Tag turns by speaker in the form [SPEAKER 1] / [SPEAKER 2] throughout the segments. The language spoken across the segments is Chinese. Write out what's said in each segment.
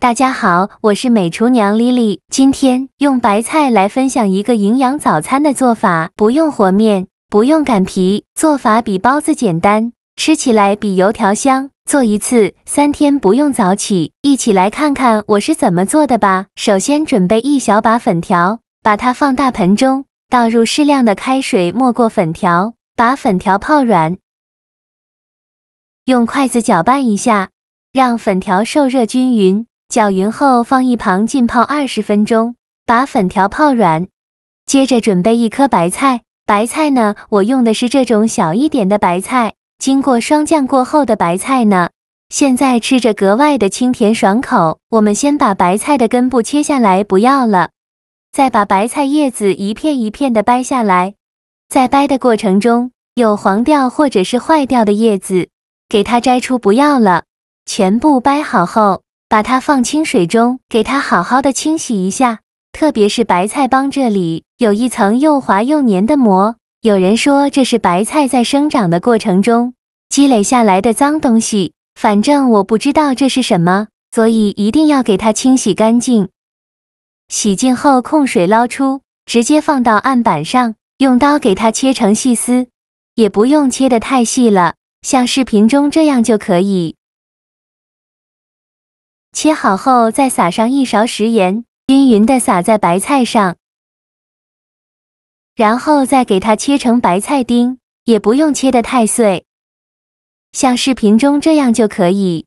[SPEAKER 1] 大家好，我是美厨娘丽丽，今天用白菜来分享一个营养早餐的做法，不用和面，不用擀皮，做法比包子简单，吃起来比油条香。做一次3天不用早起，一起来看看我是怎么做的吧。首先准备1小把粉条，把它放大盆中，倒入适量的开水没过粉条，把粉条泡软，用筷子搅拌一下，让粉条受热均匀。搅匀后放一旁浸泡20分钟，把粉条泡软。接着准备1颗白菜，白菜呢，我用的是这种小一点的白菜，经过霜降过后的白菜呢，现在吃着格外的清甜爽口。我们先把白菜的根部切下来不要了，再把白菜叶子一片一片的掰下来，在掰的过程中有黄掉或者是坏掉的叶子，给它摘出不要了。全部掰好后，把它放清水中，给它好好的清洗一下，特别是白菜帮这里有一层又滑又黏的膜，有人说这是白菜在生长的过程中积累下来的脏东西，反正我不知道这是什么，所以一定要给它清洗干净。洗净后控水捞出，直接放到案板上，用刀给它切成细丝，也不用切得太细了，像视频中这样就可以。切好后再撒上1勺食盐，均匀的撒在白菜上，然后再给它切成白菜丁，也不用切得太碎，像视频中这样就可以。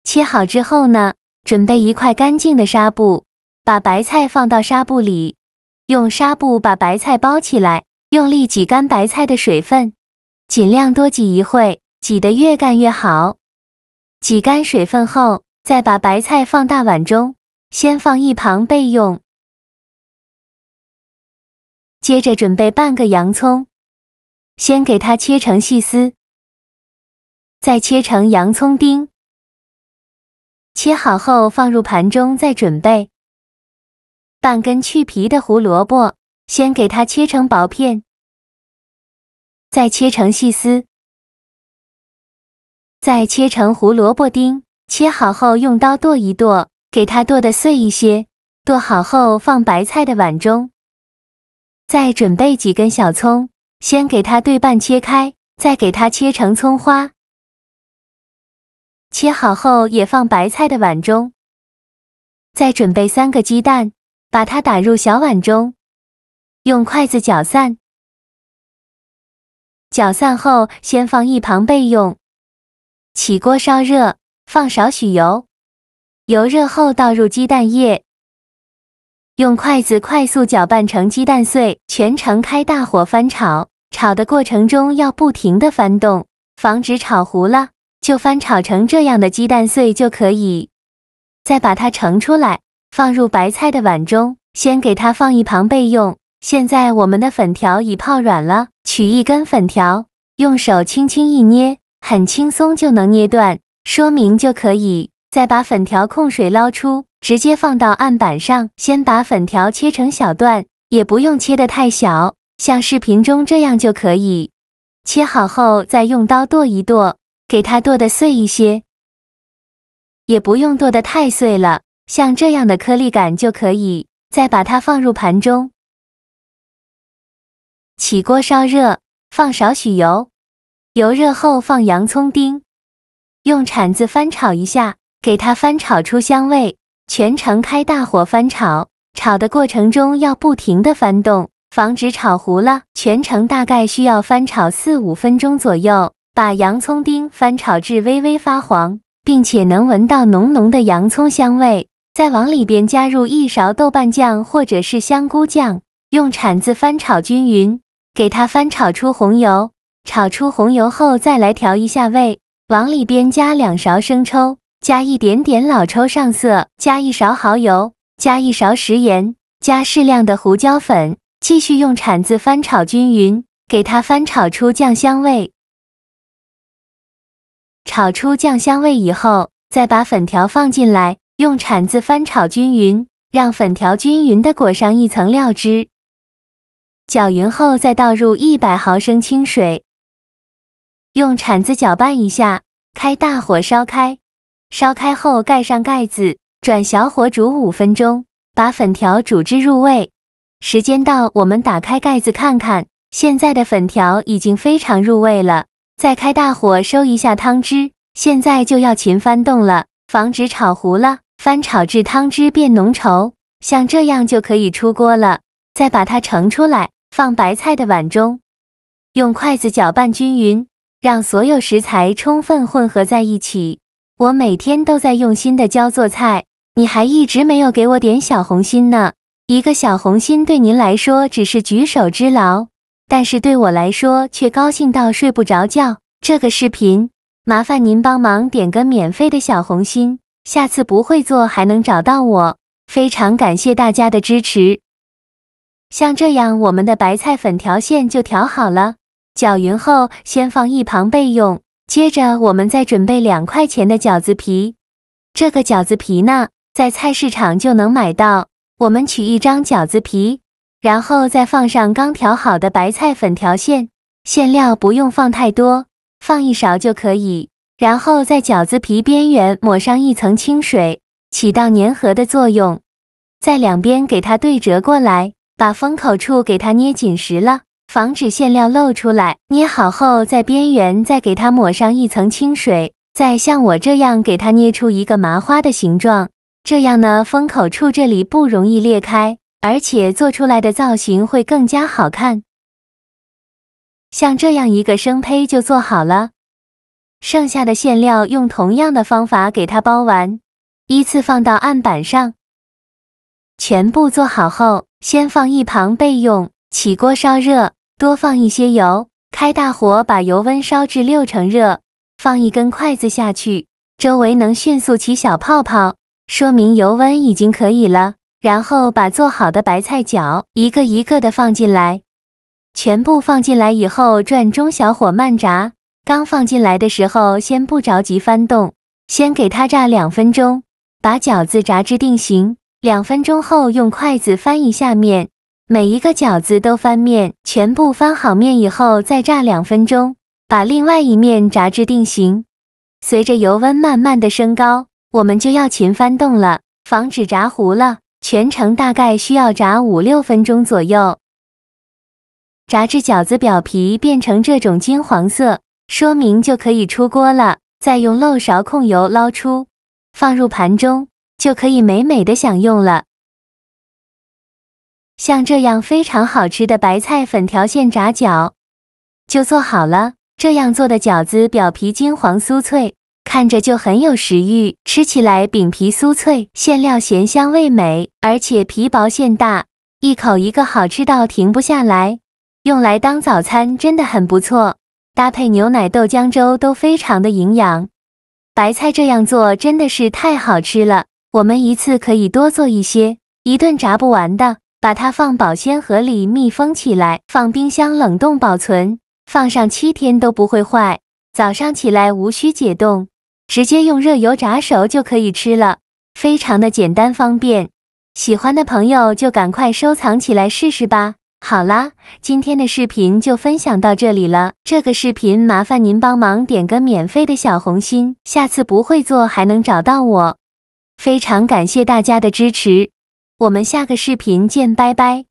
[SPEAKER 1] 切好之后呢，准备1块干净的纱布，把白菜放到纱布里，用纱布把白菜包起来，用力挤干白菜的水分，尽量多挤一会，挤得越干越好。挤干水分后，再把白菜放大碗中，先放一旁备用。接着准备半个洋葱，先给它切成细丝，再切成洋葱丁。切好后放入盘中，再准备半根去皮的胡萝卜，先给它切成薄片，再切成细丝。再切成胡萝卜丁，切好后用刀剁一剁，给它剁得碎一些。剁好后放白菜的碗中，再准备几根小葱，先给它对半切开，再给它切成葱花。切好后也放白菜的碗中，再准备3个鸡蛋，把它打入小碗中，用筷子搅散。搅散后先放一旁备用。起锅烧热，放少许油，油热后倒入鸡蛋液，用筷子快速搅拌成鸡蛋碎，全程开大火翻炒，炒的过程中要不停地翻动，防止炒糊了，就翻炒成这样的鸡蛋碎就可以。再把它盛出来，放入白菜的碗中，先给它放一旁备用。现在我们的粉条已泡软了，取1根粉条，用手轻轻一捏，很轻松就能捏断，说明就可以。再把粉条控水捞出，直接放到案板上，先把粉条切成小段，也不用切得太小，像视频中这样就可以。切好后再用刀剁一剁，给它剁得碎一些，也不用剁得太碎了，像这样的颗粒感就可以。再把它放入盘中，起锅烧热，放少许油，油热后放洋葱丁，用铲子翻炒一下，给它翻炒出香味，全程开大火翻炒，炒的过程中要不停地翻动，防止炒糊了。全程大概需要翻炒4-5分钟左右，把洋葱丁翻炒至微微发黄，并且能闻到浓浓的洋葱香味。再往里边加入1勺豆瓣酱或者是香菇酱，用铲子翻炒均匀，给它翻炒出红油。炒出红油后再来调一下味，往里边加2勺生抽，加一点点老抽上色，加1勺蚝油，加1勺食盐，加适量的胡椒粉，继续用铲子翻炒均匀，给它翻炒出酱香味。炒出酱香味以后，再把粉条放进来，用铲子翻炒均匀，让粉条均匀地裹上一层料汁。搅匀后再倒入100毫升清水，用铲子搅拌一下，开大火烧开，烧开后盖上盖子，转小火煮5分钟，把粉条煮至入味。时间到，我们打开盖子看看，现在的粉条已经非常入味了。再开大火收一下汤汁，现在就要勤翻动了，防止炒糊了。翻炒至汤汁变浓稠，像这样就可以出锅了。再把它盛出来，放白菜的碗中，用筷子搅拌均匀，让所有食材充分混合在一起。我每天都在用心的教做菜，你还一直没有给我点小红心呢。一个小红心对您来说只是举手之劳，但是对我来说却高兴到睡不着觉。这个视频，麻烦您帮忙点个免费的小红心，下次不会做还能找到我。非常感谢大家的支持。像这样，我们的白菜粉条馅就调好了，搅匀后先放一旁备用。接着我们再准备2块钱的饺子皮，这个饺子皮呢，在菜市场就能买到。我们取一张饺子皮，然后再放上刚调好的白菜粉条馅，馅料不用放太多，放1勺就可以。然后在饺子皮边缘抹上一层清水，起到粘合的作用。在两边给它对折过来，把封口处给它捏紧实了，防止馅料漏出来。捏好后，在边缘再给它抹上一层清水，再像我这样给它捏出一个麻花的形状。这样呢，封口处这里不容易裂开，而且做出来的造型会更加好看。像这样一个生胚就做好了，剩下的馅料用同样的方法给它包完，依次放到案板上。全部做好后，先放一旁备用。起锅烧热，多放一些油，开大火把油温烧至6成热，放一根筷子下去，周围能迅速起小泡泡，说明油温已经可以了。然后把做好的白菜饺一个一个的放进来，全部放进来以后转中小火慢炸。刚放进来的时候先不着急翻动，先给它炸2分钟，把饺子炸至定型。2分钟后用筷子翻一下面，每一个饺子都翻面，全部翻好面以后再炸2分钟，把另外一面炸至定型。随着油温慢慢的升高，我们就要勤翻动了，防止炸糊了。全程大概需要炸5-6分钟左右。炸至饺子表皮变成这种金黄色，说明就可以出锅了。再用漏勺控油捞出，放入盘中，就可以美美的享用了。像这样非常好吃的白菜粉条馅炸饺就做好了。这样做的饺子表皮金黄酥脆，看着就很有食欲，吃起来饼皮酥脆，馅料咸香味美，而且皮薄馅大，一口一个好吃到停不下来。用来当早餐真的很不错，搭配牛奶豆浆粥都非常的营养。白菜这样做真的是太好吃了，我们一次可以多做一些，一顿炸不完的，把它放保鲜盒里密封起来，放冰箱冷冻保存，放上7天都不会坏。早上起来无需解冻，直接用热油炸熟就可以吃了，非常的简单方便。喜欢的朋友就赶快收藏起来试试吧。好啦，今天的视频就分享到这里了。这个视频麻烦您帮忙点个免费的小红心，下次不会做还能找到我。非常感谢大家的支持，我们下个视频见，拜拜。